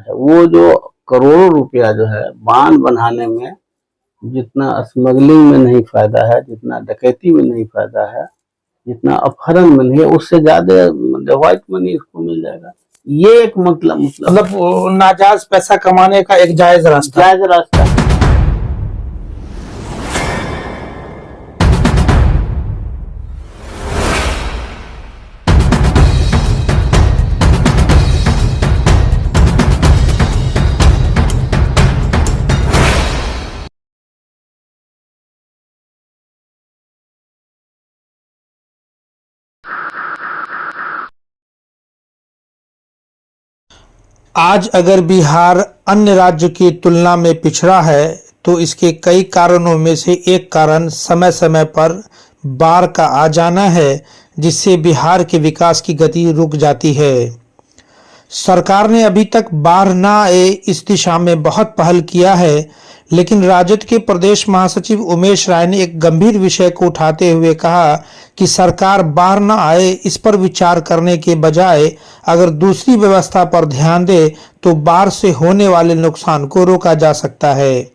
है। वो जो करोड़ों रुपया जो है बांध बनाने में, जितना स्मगलिंग में नहीं फायदा है, जितना डकैती में नहीं फायदा है, जितना अपहरण में नहीं है, उससे ज्यादा व्हाइट मनी इसको मिल जाएगा। ये एक मतलब नाजायज पैसा कमाने का एक जायज रास्ता है। आज अगर बिहार अन्य राज्य की तुलना में पिछड़ा है तो इसके कई कारणों में से एक कारण समय समय पर बाढ़ का आ जाना है, जिससे बिहार के विकास की गति रुक जाती है। सरकार ने अभी तक बाढ़ न आए इस दिशा में बहुत पहल किया है, लेकिन राजद के प्रदेश महासचिव उमेश राय ने एक गंभीर विषय को उठाते हुए कहा कि सरकार बाढ़ न आए इस पर विचार करने के बजाय अगर दूसरी व्यवस्था पर ध्यान दे तो बाढ़ से होने वाले नुकसान को रोका जा सकता है।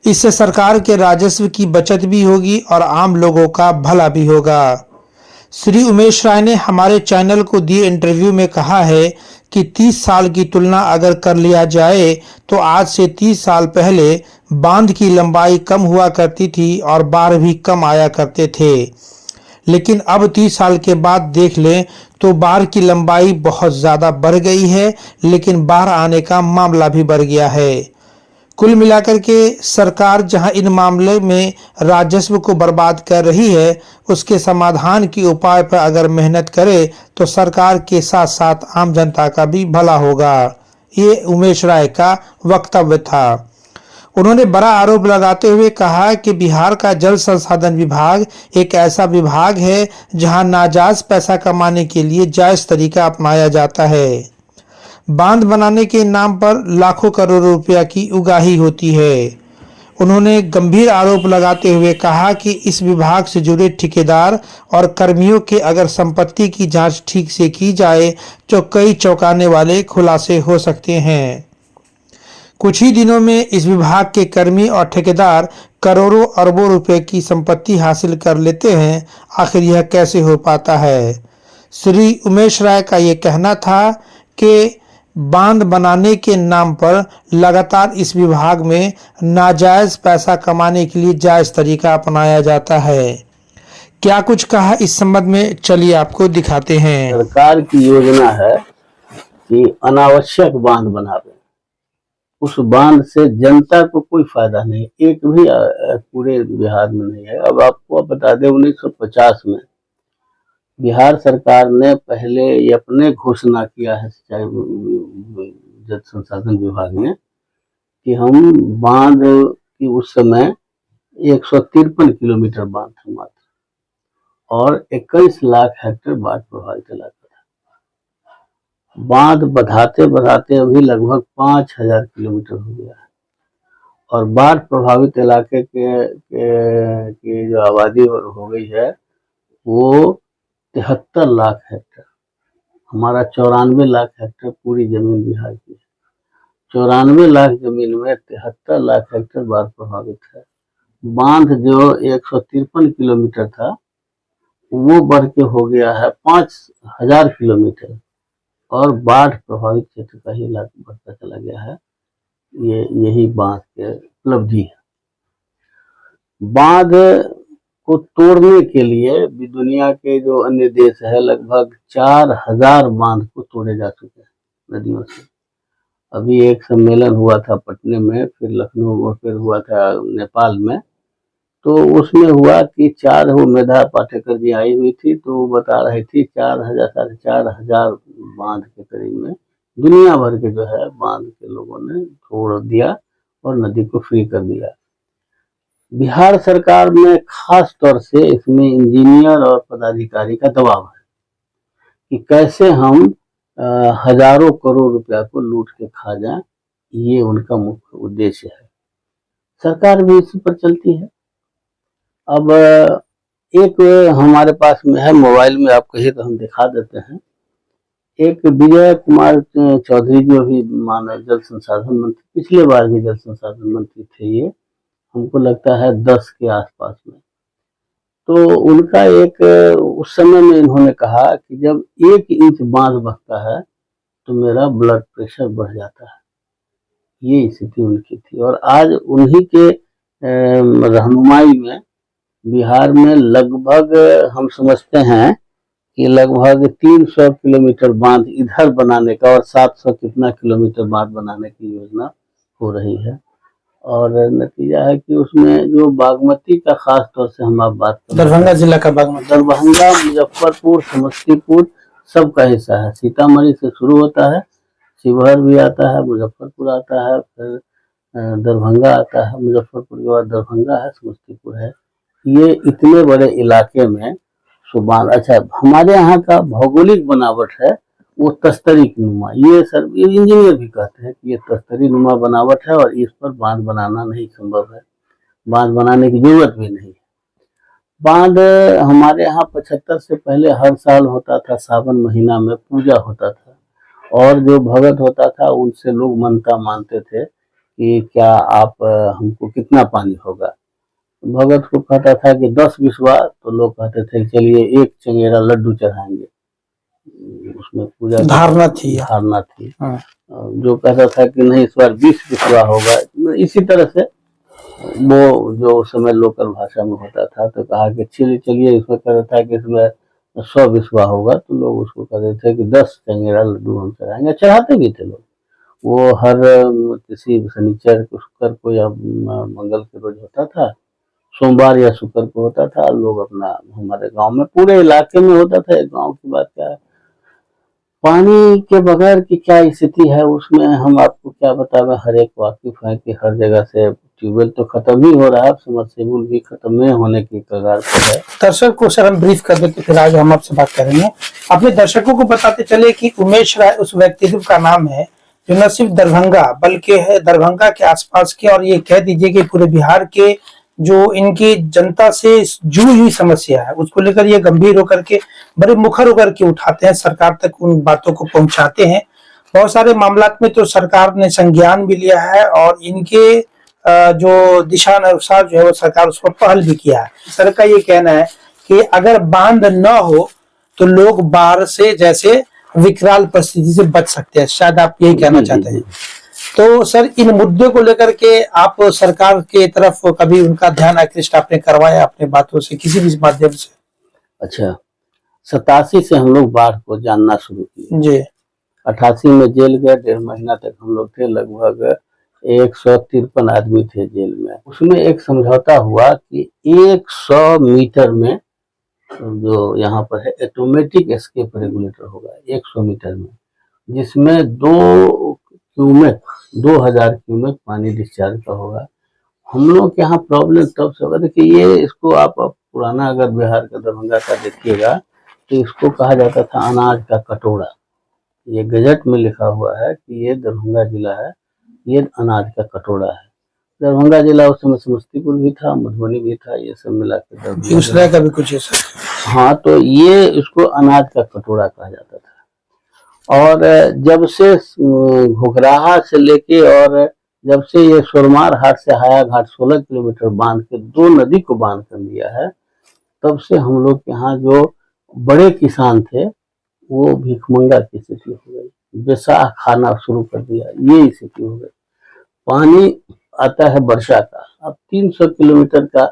इससे सरकार के राजस्व की बचत भी होगी और आम लोगों का भला भी होगा। श्री उमेश राय ने हमारे चैनल को दिए इंटरव्यू में कहा है कि 30 साल की तुलना अगर कर लिया जाए तो आज से 30 साल पहले बांध की लंबाई कम हुआ करती थी और बाढ़ भी कम आया करते थे, लेकिन अब 30 साल के बाद देख लें तो बाढ़ की लंबाई बहुत ज्यादा बढ़ गई है, लेकिन बाढ़ आने का मामला भी बढ़ गया है। कुल मिलाकर के सरकार जहां इन मामले में राजस्व को बर्बाद कर रही है, उसके समाधान के उपाय पर अगर मेहनत करे तो सरकार के साथ साथ आम जनता का भी भला होगा। ये उमेश राय का वक्तव्य था। उन्होंने बड़ा आरोप लगाते हुए कहा कि बिहार का जल संसाधन विभाग एक ऐसा विभाग है जहां नाजायज पैसा कमाने के लिए जायज तरीका अपनाया जाता है। बांध बनाने के नाम पर लाखों करोड़ों रुपया की उगाही होती है। उन्होंने गंभीर आरोप लगाते हुए कहा कि इस विभाग से जुड़े ठेकेदार और कर्मियों के अगर संपत्ति की जांच ठीक से की जाए तो कई चौंकाने वाले खुलासे हो सकते हैं। कुछ ही दिनों में इस विभाग के कर्मी और ठेकेदार करोड़ों अरबों रुपए की संपत्ति हासिल कर लेते हैं। आखिर यह कैसे हो पाता है? श्री उमेश राय का ये कहना था कि बांध बनाने के नाम पर लगातार इस विभाग में नाजायज पैसा कमाने के लिए जायज तरीका अपनाया जाता है। क्या कुछ कहा इस संबंध में, चलिए आपको दिखाते हैं। सरकार की योजना है कि अनावश्यक बांध बनावे, उस बांध से जनता को कोई फायदा नहीं, एक भी पूरे बिहार में नहीं है। अब आपको बता दें 1950 में बिहार सरकार ने पहले ये अपने घोषणा किया है सिंचाई जल संसाधन विभाग ने कि हम बांध की उस समय 153 किलोमीटर बांध था मात्र, और 21 लाख हेक्टेयर बाढ़ प्रभावित इलाका था। बांध बढ़ाते बढ़ाते अभी लगभग 5000 किलोमीटर हो गया है, और बाढ़ प्रभावित इलाके की जो आबादी हो गई है वो 73 लाख हेक्टेयर। हमारा 94 लाख हेक्टेयर पूरी जमीन बिहार की है। 94 लाख जमीन में 73 लाख हेक्टेयर बाढ़ प्रभावित है। बांध जो 153 किलोमीटर था वो बढ़ के हो गया है 5000 किलोमीटर, और बाढ़ प्रभावित क्षेत्र का ही इलाका बढ़ता चला गया है। यही बांध के उपलब्धि है। बांध को तोड़ने के लिए भी दुनिया के जो अन्य देश है लगभग 4000 बांध को तोड़े जा चुके हैं नदियों से। अभी एक सम्मेलन हुआ था पटने में, फिर लखनऊ में, फिर हुआ था नेपाल में, तो उसमें हुआ कि 4 वो मेधा पाटेकर जी आई हुई थी, तो वो बता रही थी 4000 4500 बांध के करीब में दुनिया भर के जो है बांध के लोगों ने तोड़ दिया और नदी को फ्री कर दिया। बिहार सरकार में खास तौर से इसमें इंजीनियर और पदाधिकारी का दबाव है कि कैसे हम हजारों करोड़ रुपया को लूट के खा जाएं, ये उनका मुख्य उद्देश्य है। सरकार भी इसी पर चलती है। अब एक हमारे पास में है, मोबाइल में आप कहिए तो हम दिखा देते हैं एक विजय कुमार चौधरी जो भी मानव जल संसाधन मंत्री, पिछले बार भी जल संसाधन मंत्री थे ये, हमको लगता है 10 के आसपास में। तो उनका एक उस समय में इन्होंने कहा कि जब 1 इंच बांध बहता है तो मेरा ब्लड प्रेशर बढ़ जाता है। ये स्थिति उनकी थी और आज उन्हीं के रहनुमाई में बिहार में लगभग हम समझते हैं कि लगभग 300 किलोमीटर बांध इधर बनाने का और 700 कितना किलोमीटर बांध बनाने की योजना हो रही है। और नतीजा है कि उसमें जो बागमती का खास तौर से हम आप बात कर दरभंगा जिला का बागमती, दरभंगा, मुजफ्फरपुर, समस्तीपुर सबका हिस्सा है। सीतामढ़ी से शुरू होता है, शिवहर भी आता है, मुजफ्फरपुर आता है, फिर दरभंगा आता है, मुजफ्फरपुर के बाद दरभंगा है, समस्तीपुर है। ये इतने बड़े इलाके में सुबान, अच्छा हमारे यहाँ का भौगोलिक बनावट है वो तस्तरी नुमा, ये सर इंजीनियर भी कहते हैं कि ये तस्तरी नुमा बनावट है और इस पर बांध बनाना नहीं संभव है, बांध बनाने की जरूरत भी नहीं है। बांध हमारे यहाँ 75 से पहले हर साल होता था, सावन महीना में पूजा होता था और जो भगत होता था उनसे लोग मनता मानते थे कि क्या आप हमको कितना पानी होगा। भगत को कहता था कि 10 बिस्वा, तो लोग कहते थे चलिए 1 चंगेरा लड्डू चढ़ाएंगे, उसमें पूजा धारणा थी। हाँ। जो कहता था कि नहीं इस बार 20 बिस्वा होगा। इसी तरह से वो जो उस समय लोकल भाषा में होता था, तो कहा कि चलिए इसमें कहता था कि इसमें 100 बिस्वा होगा, तो लोग उसको कहते थे कि 10 चंगेरा लड्डू हम चढ़ाएंगे। चढ़ाते भी थे लोग, वो हर किसी शनिचर को, शुक्र को या मंगल के रोज होता था, सोमवार या शुक्र को होता था। लोग अपना, हमारे गांव में पूरे इलाके में होता था। एक गांव की बात क्या है, पानी के बगैर की क्या स्थिति है उसमें हम आपको क्या बतावें, हर एक वाकिफ है कि हर जगह से ट्यूबवेल तो खत्म ही हो रहा है, सबमर्सिबल भी खत्म नहीं होने की कगार पर है। दर्शक को सर हम ब्रीफ कर देते, फिर आगे हम आपसे बात करेंगे। अपने दर्शकों को बताते चले कि उमेश राय उस व्यक्तित्व का नाम है जो न सिर्फ दरभंगा बल्कि है दरभंगा के आसपास के, और ये कह दीजिए कि पूरे बिहार के जो इनकी जनता से जुड़ी हुई समस्या है उसको लेकर ये गंभीर होकर के, बड़े मुखर होकर के उठाते हैं, सरकार तक उन बातों को पहुंचाते हैं। बहुत सारे मामलात में तो सरकार ने संज्ञान भी लिया है और इनके जो दिशा अनुसार जो है वो सरकार उस पर पहल भी किया है। सर का ये कहना है कि अगर बांध न हो तो लोग बाढ़ से जैसे विकराल परिस्थिति से बच सकते हैं, शायद आप यही कहना चाहते हैं। तो सर इन मुद्दे को लेकर के आप सरकार के तरफ कभी उनका ध्यान आकृष्ट आपने करवाया अपने बातों से, किसी भी माध्यम से? अच्छा, 87 से हम लोग बाढ़ को जानना शुरू किए जी। 88 में जेल गए, 1.5 महीना तक हम लोग थे, लगभग 153 आदमी थे जेल में। उसमें एक समझौता हुआ कि 100 मीटर में जो यहाँ पर है ऑटोमेटिक एस्केप रेगुलेटर होगा 100 मीटर में, जिसमें 2000 क्यूमेक पानी डिस्चार्ज का होगा। हम लोग के यहाँ प्रॉब्लम तब से होगा, देखिए ये इसको आप पुराना अगर बिहार का दरभंगा का देखिएगा तो इसको कहा जाता था अनाज का कटोरा। ये गजट में लिखा हुआ है कि ये दरभंगा जिला है, ये अनाज का कटोरा है। दरभंगा जिला उस समय समस्तीपुर भी था, मधुबनी भी था, ये सब मिला के दूसरा का भी कुछ ऐसा। हाँ, तो ये इसको अनाज का कटोरा कहा जाता था। और जब से घुघराहा से लेके और जब से ये सोरमार हाट से हाया घाट 16 किलोमीटर बांध के 2 नदी को बांध कर दिया है, तब से हम लोग के यहाँ जो बड़े किसान थे वो भिखमंगा की स्थिति हो गई, बेसाह खाना शुरू कर दिया, ये स्थिति हो गई। पानी आता है वर्षा का, अब 300 किलोमीटर का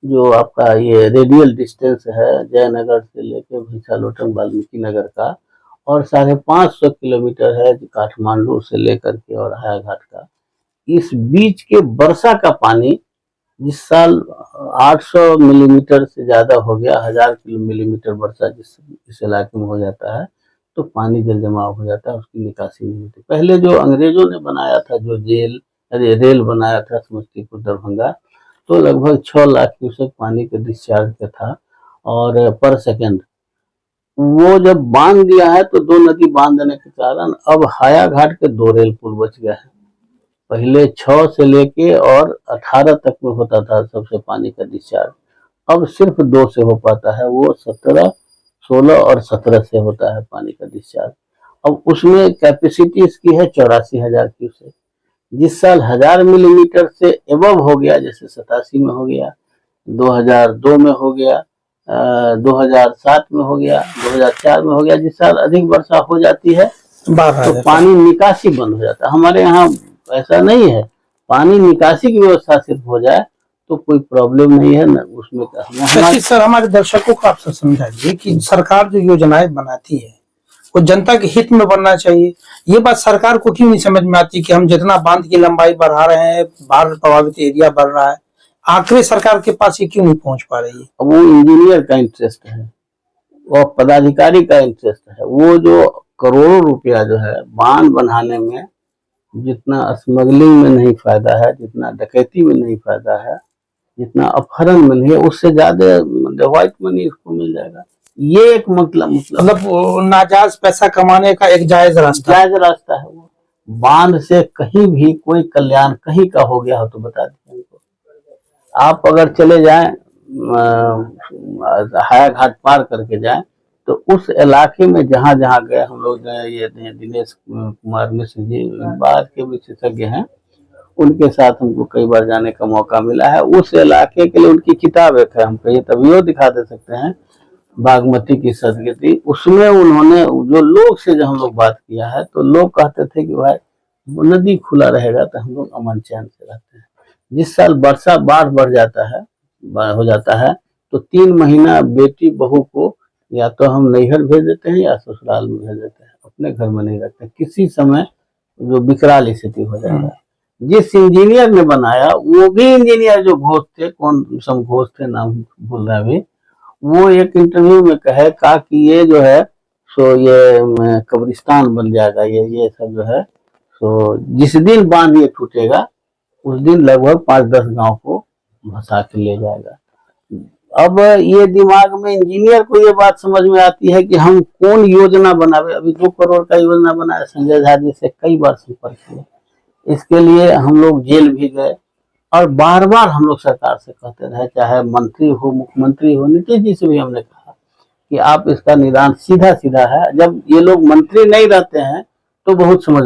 जो आपका ये रेडियल डिस्टेंस है जयनगर से लेके भैंसालोटन वाल्मीकि नगर का, और 550 किलोमीटर है काठमांडू से लेकर के और हायाघाट का। इस बीच के वर्षा का पानी जिस साल 800 मिलीमीटर से ज्यादा हो गया, 1000 मिलीमीटर वर्षा इस इलाके में हो जाता है, तो पानी जल जमाव हो जाता है, उसकी निकासी नहीं होती। पहले जो अंग्रेजों ने बनाया था, जो रेल बनाया था समस्तीपुर दरभंगा, तो लगभग 6 लाख क्यूसेक पानी के डिस्चार्ज का था और पर सेकेंड। वो जब बांध दिया है तो 2 नदी बांध देने के कारण अब हाया घाट के 2 रेल पुल बच गए हैं। पहले 6 से लेके और 18 तक में होता था सबसे पानी का डिस्चार्ज, अब सिर्फ 2 से हो पाता है, वो 17, 16 और 17 से होता है पानी का डिस्चार्ज। अब उसमें कैपेसिटी इसकी है 84,000 क्यूसेक। जिस साल 1000 मिलीमीटर से एबव हो गया, जैसे 87 में हो गया, 2002 में हो गया, 2007 में हो गया, 2004 में हो गया, जिस साल अधिक वर्षा हो जाती है तो पानी निकासी बंद हो जाता है। हमारे यहाँ ऐसा नहीं है, पानी निकासी की व्यवस्था सिर्फ हो जाए तो कोई प्रॉब्लम नहीं है न उसमें। सर, हमारे दर्शकों को आप समझाइए कि सरकार जो योजनाएं बनाती है वो जनता के हित में बनना चाहिए। ये बात सरकार को क्यों नहीं समझ में आती कि हम जितना बांध की लंबाई बढ़ा रहे हैं, बाढ़ प्रभावित एरिया बढ़ रहा है, आखिर सरकार के पास ये क्यों नहीं पहुंच पा रही है? वो इंजीनियर का इंटरेस्ट है और पदाधिकारी का इंटरेस्ट है। वो जो करोड़ों रुपया जो है बांध बनाने में, जितना स्मगलिंग में नहीं फायदा है, जितना डकैती में नहीं फायदा है, जितना अपहरण में नहीं है, उससे ज्यादा व्हाइट मनी उसको मिल जाएगा। ये एक मतलब नाजायज पैसा कमाने का एक जायज रास्ता है वो। बांध से कहीं भी कोई कल्याण कहीं का हो गया हो तो बता दीजिए हमको। आप अगर चले जाएं हाया घाट पार करके जाएं तो उस इलाके में जहां जहां गए हम लोग, ये दिनेश कुमार मिश्र जी बाढ़ के विशेषज्ञ हैं, उनके साथ हमको कई बार जाने का मौका मिला है। उस इलाके के लिए उनकी किताब एक है, हम कहीं तभी दिखा दे सकते हैं, बागमती की सदगति। उसमें उन्होंने जो लोग से जो हम लोग बात किया है तो लोग कहते थे कि भाई नदी खुला रहेगा तो हम लोग अमन चैन से रहते हैं। जिस साल वर्षा बाढ़ बढ़ जाता है हो जाता है तो 3 महीना बेटी बहू को या तो हम नैहर भेज देते हैं या ससुराल में भेज देते हैं, अपने घर में नहीं रखते। किसी समय जो विकराल स्थिति हो जाएगा। जिस इंजीनियर ने बनाया, वो भी इंजीनियर जो घोष थे, कौन सम घोष थे, नाम भूल रहा अभी, वो एक इंटरव्यू में कहा कि ये जो है सो ये कब्रिस्तान बन जाएगा, ये सब जो है सो जिस दिन बांध ये टूटेगा उस दिन लगभग 5-10 गांव को भसा के ले जाएगा। अब ये दिमाग में इंजीनियर को ये बात समझ में आती है कि हम कौन योजना बनावे। अभी 2 करोड़ का योजना बनाया, संजय झा जी से कई बार संपर्क किया, इसके लिए हम लोग जेल भी गए और बार बार हम लोग सरकार से कहते रहे, चाहे मंत्री हो, मुख्यमंत्री हो, नीतीश जी से भी हमने कहा कि आप इसका निदान सीधा सीधा है। जब ये लोग मंत्री नहीं रहते हैं तो बहुत समझ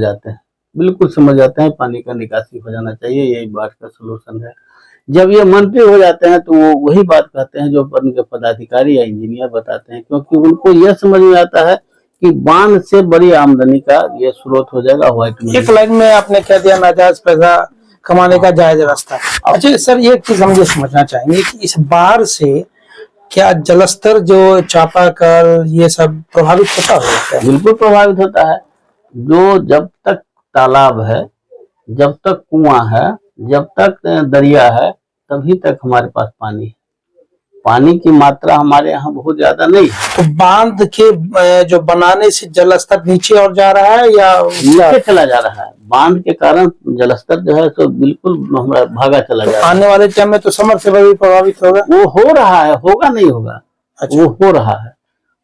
जाते हैं, बिल्कुल समझ जाते हैं, पानी का निकासी हो जाना चाहिए, यही बात का सलूशन है। जब ये मंत्री हो जाते हैं तो वो वही बात कहते हैं जो उनके पदाधिकारी या इंजीनियर बताते हैं, क्योंकि उनको यह समझ में आता है कि बांध से बड़ी आमदनी का ये स्रोत हो जाएगा व्हाइट मनी। एक लाइन में आपने कह दिया नाजायज पैसा कमाने का जायज रास्ता। अच्छा सर, ये चीज हम ये समझना चाहेंगे कि इस बाढ़ से क्या जलस्तर जो चापाकल ये सब प्रभावित होता है? बिल्कुल प्रभावित होता है। जो जब तक तालाब है, जब तक कुआं है, जब तक दरिया है, तभी तक हमारे पास पानी है। पानी की मात्रा हमारे यहाँ बहुत ज्यादा नहीं है। तो बांध के जो बनाने से जलस्तर नीचे और जा रहा है या नीचे चला जा रहा है? बांध के कारण जलस्तर जो है तो बिल्कुल हमारा भागा चला जा रहा है। आने वाले टाइम में तो समरसेबल भी प्रभावित होगा। वो हो रहा है, होगा नहीं होगा। अच्छा। वो हो रहा है।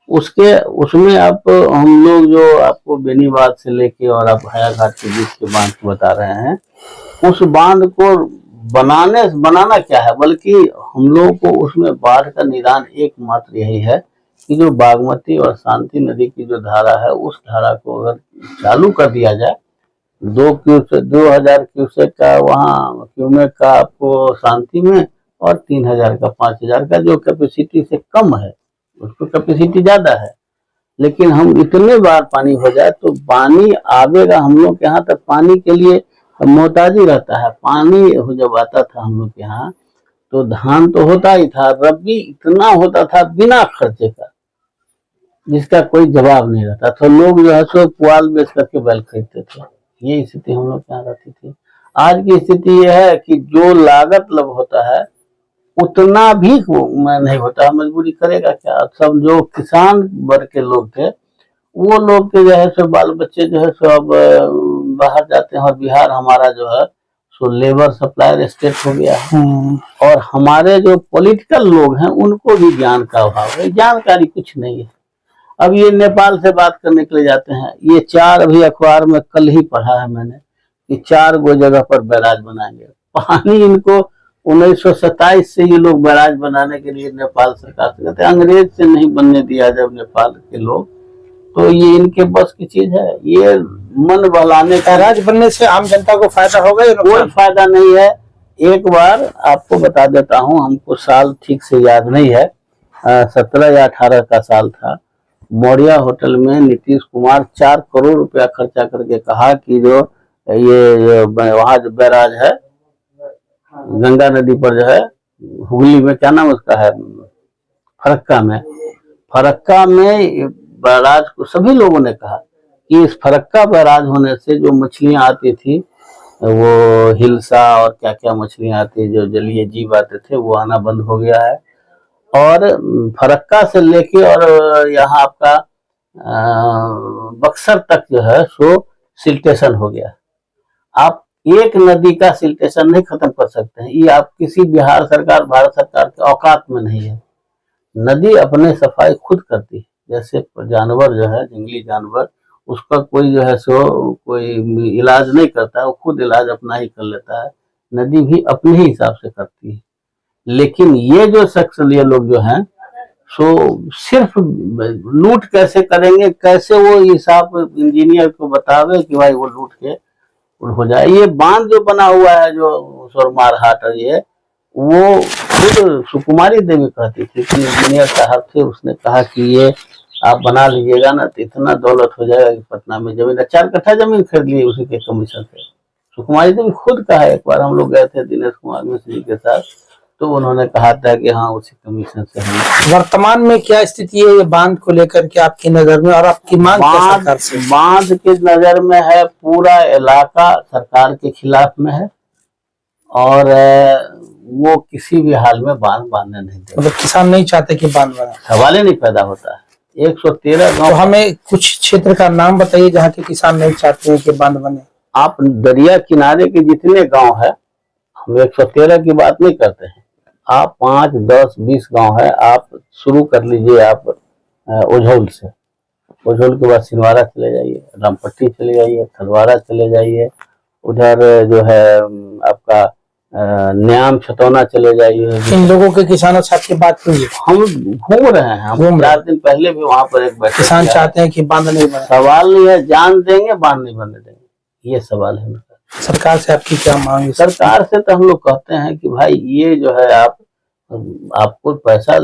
उसमें आप हम लोग जो आपको बेनीबाद से लेके और आप हाया घाट के बीच के बांध को बता रहे हैं, उस बांध को बनाना क्या है, बल्कि हम लोग को उसमें बाढ़ का निदान एकमात्र यही है कि जो बागमती और शांति नदी की जो धारा है, उस धारा को अगर चालू कर दिया जाए, 2000 क्यूसेक का वहाँ क्यूमेक का आपको शांति में और 3000 का 5000 का जो कैपेसिटी से कम है, उसको कैपेसिटी ज्यादा है, लेकिन हम इतने बार पानी हो जाए तो पानी आवेगा। हम लोग के यहाँ तक पानी के लिए मोहताजी रहता है। पानी जब आता था हम लोग के यहाँ तो धान तो होता ही था, रबी इतना होता था बिना खर्चे का, जिसका कोई जवाब नहीं रहता। तो लोग जो है सो पुआल बेच करके बैल खरीदते थे। ये स्थिति हम लोग के यहाँ रहती थी। आज की स्थिति यह है कि जो लागत लग होता है उतना भी नहीं होता, मजबूरी करेगा क्या। सब जो किसान वर्ग के लोग थे वो लोग के जो है सो बाल बच्चे जो है सो अब बाहर जाते हैं, और बिहार हमारा जो है सो लेबर सप्लायर स्टेट हो गया है। और हमारे जो पॉलिटिकल लोग हैं उनको भी ज्ञान का अभाव है, जानकारी कुछ नहीं है। अब ये नेपाल से बात करने के लिए जाते हैं, ये 4 अभी अखबार में कल ही पढ़ा है मैंने कि 4 गो जगह पर बैराज बनाएंगे। पानी इनको 1927 से ये लोग बैराज बनाने के लिए नेपाल सरकार से कहते हैं, अंग्रेज से नहीं बनने दिया जब नेपाल के लोग तो ये इनके बस की चीज है। ये मन बहलाने का बैराज बनने से आम जनता को फायदा होगा या कोई नुकसान? फायदा नहीं है। एक बार आपको बता देता हूँ, हमको साल ठीक से याद नहीं है, 17 या 18 का साल था। मौर्या होटल में नीतीश कुमार 4 करोड़ रुपया खर्चा करके कहा कि जो ये वहाँ जो बैराज है गंगा नदी पर जो है, हुगली में, क्या नाम उसका है, फरक्का में बैराज को सभी लोगों ने कहा कि इस फरक्का बैराज होने से जो मछलियां आती थी, वो हिल्सा और क्या क्या मछलियां आती, जो जलीय जीव आते थे, वो आना बंद हो गया है। और फरक्का से लेके और यहाँ आपका बक्सर तक जो है सो सिल्टेशन हो गया। आप एक नदी का सिल्टेशन नहीं खत्म कर सकते हैं। ये आप किसी बिहार सरकार, भारत सरकार के औकात में नहीं है। नदी अपने सफाई खुद करती है। जैसे जानवर जो है, जंगली जानवर, उसका कोई जो है सो कोई इलाज नहीं करता है, वो खुद इलाज अपना ही कर लेता है। नदी भी अपने ही हिसाब से करती है। लेकिन ये जो शख्स, ये लोग जो हैं सो सिर्फ लूट कैसे करेंगे, कैसे वो हिसाब इंजीनियर को बतावे कि भाई वो लूट के हो जाए। ये बांध जो बना हुआ है, जो सोरमार हाट, और ये वो खुद सुकुमारी देवी कहती थी कि इंजीनियर साहब थे, उसने कहा कि ये आप बना लीजिएगा ना तो इतना दौलत हो जाएगा कि पटना में जमीन, 4 कट्ठा जमीन खरीद ली उसी के कमीशन से। सुकुमारी देवी खुद कहा, एक बार हम लोग गए थे दिनेश कुमार मिश्र जी के साथ, तो उन्होंने कहा था कि हाँ उसी कमीशन से हम। वर्तमान में क्या स्थिति है ये बांध को लेकर के आपकी नजर में, और आपकी मांग क्या सरकार से? बांध के नजर में है, पूरा इलाका सरकार के खिलाफ में है और वो किसी भी हाल में बांध बांधने नहीं देते। मतलब किसान नहीं चाहते कि बांध बने, सवाल ही नहीं पैदा होता है। 113 गांव। तो हमें कुछ क्षेत्र का नाम बताइए जहाँ के किसान नहीं चाहते हैं कि बांध बने। आप दरिया किनारे के जितने गांव है, हम 113 की बात नहीं करते हैं, आप 5, 10, 20 गांव है, आप शुरू कर लीजिए। आप ओझौल से, ओझौल के बाद सिनवारा चले जाइए, रामपट्टी चले जाइए, थलवारा चले जाइए, उधर जो है आपका न्याम छतौना चले जाइए। इन लोगों के किसानों से आपकी बात हुई है? हम घूम रहे हैं। हम 4 दिन पहले भी वहां पर एक बैठक। किसान चाहते हैं कि बांध नहीं बने। सवाल नहीं है जान देंगे, बांध नहीं बनने देंगे, ये सवाल है। सरकार से आपकी क्या मांग है? सरकार से तो हम लोग कहते हैं कि भाई ये जो है आपको पैसा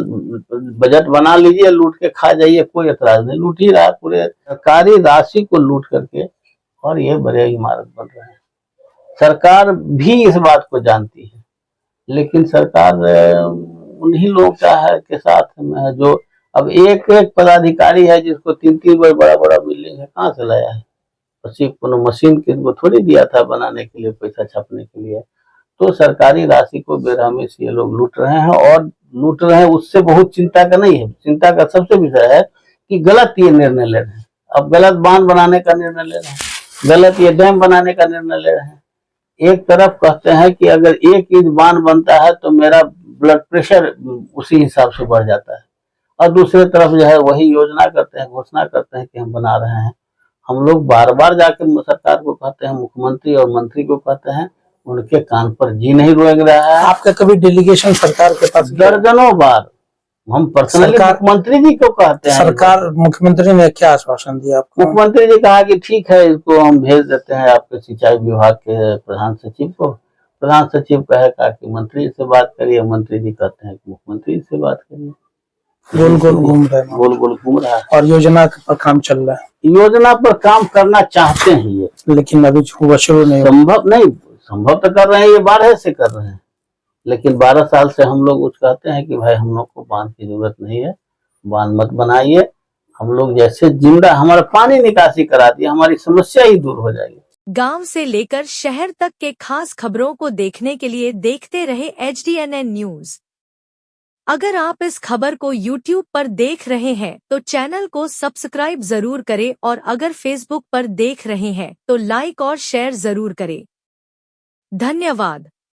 बजट बना लीजिए, लूट के खा जाइए, कोई एतराज नहीं। लूट ही रहा है, पूरे सरकारी राशि को लूट करके, और ये बड़े इमारत बन रहे हैं। सरकार भी इस बात को जानती है, लेकिन सरकार उन्हीं लोगों का है के साथ में है, जो अब एक एक पदाधिकारी है जिसको 3-3 बड़ा बड़ा बिल्डिंग है, कहाँ से लाया है? मशीन किसको थोड़ी दिया था बनाने के लिए, पैसा छापने के लिए। तो सरकारी राशि को बेरहमी से ये लोग लूट रहे हैं, और लूट रहे हैं उससे बहुत चिंता का नहीं है। चिंता का सबसे विषय है कि गलत ये निर्णय ले रहे हैं। अब गलत बांध बनाने का निर्णय ले रहे हैं, गलत ये डैम बनाने का निर्णय ले रहे हैं। एक तरफ कहते हैं कि अगर 1 इंच बांध बनता है तो मेरा ब्लड प्रेशर उसी हिसाब से बढ़ जाता है, और दूसरी तरफ जो है वही योजना करते हैं, घोषणा करते हैं कि हम बना रहे हैं। हम लोग बार बार जाके सरकार को कहते हैं, मुख्यमंत्री और मंत्री को कहते हैं, उनके कान पर जी नहीं रेंग रहा है। आपका कभी डेलीगेशन सरकार के पास? दर्जनों बार हम पर्सनली मुख्यमंत्री जी को कहते हैं। सरकार, मुख्यमंत्री ने क्या आश्वासन दिया आपको? मुख्यमंत्री जी कहा कि ठीक है, इसको हम भेज देते हैं आपके सिंचाई विभाग के प्रधान सचिव को। प्रधान सचिव कहेगा कि मंत्री से बात करिए, मंत्री जी कहते हैं कि मुख्यमंत्री से बात करिए। गोल गोल घूम रहे हैं, गोल गोल घूम रहा है। और योजना पर काम चल रहा है। योजना पर काम करना चाहते हैं ये, लेकिन अभी शुरू नहीं, संभव तो कर रहे हैं, ये 12 से कर रहे हैं। लेकिन 12 साल से हम लोग कुछ कहते हैं कि भाई हम लोग को बांध की जरूरत नहीं है, बांध मत बनाइए। हम लोग जैसे जिंदा, हमारा पानी निकासी करा दिए, हमारी समस्या ही दूर हो जाएगी। गांव से लेकर शहर तक के खास खबरों को देखने के लिए देखते रहे HDNN न्यूज। अगर आप इस खबर को YouTube पर देख रहे हैं तो चैनल को सब्सक्राइब जरूर करें, और अगर Facebook पर देख रहे हैं तो लाइक और शेयर जरूर करें। धन्यवाद।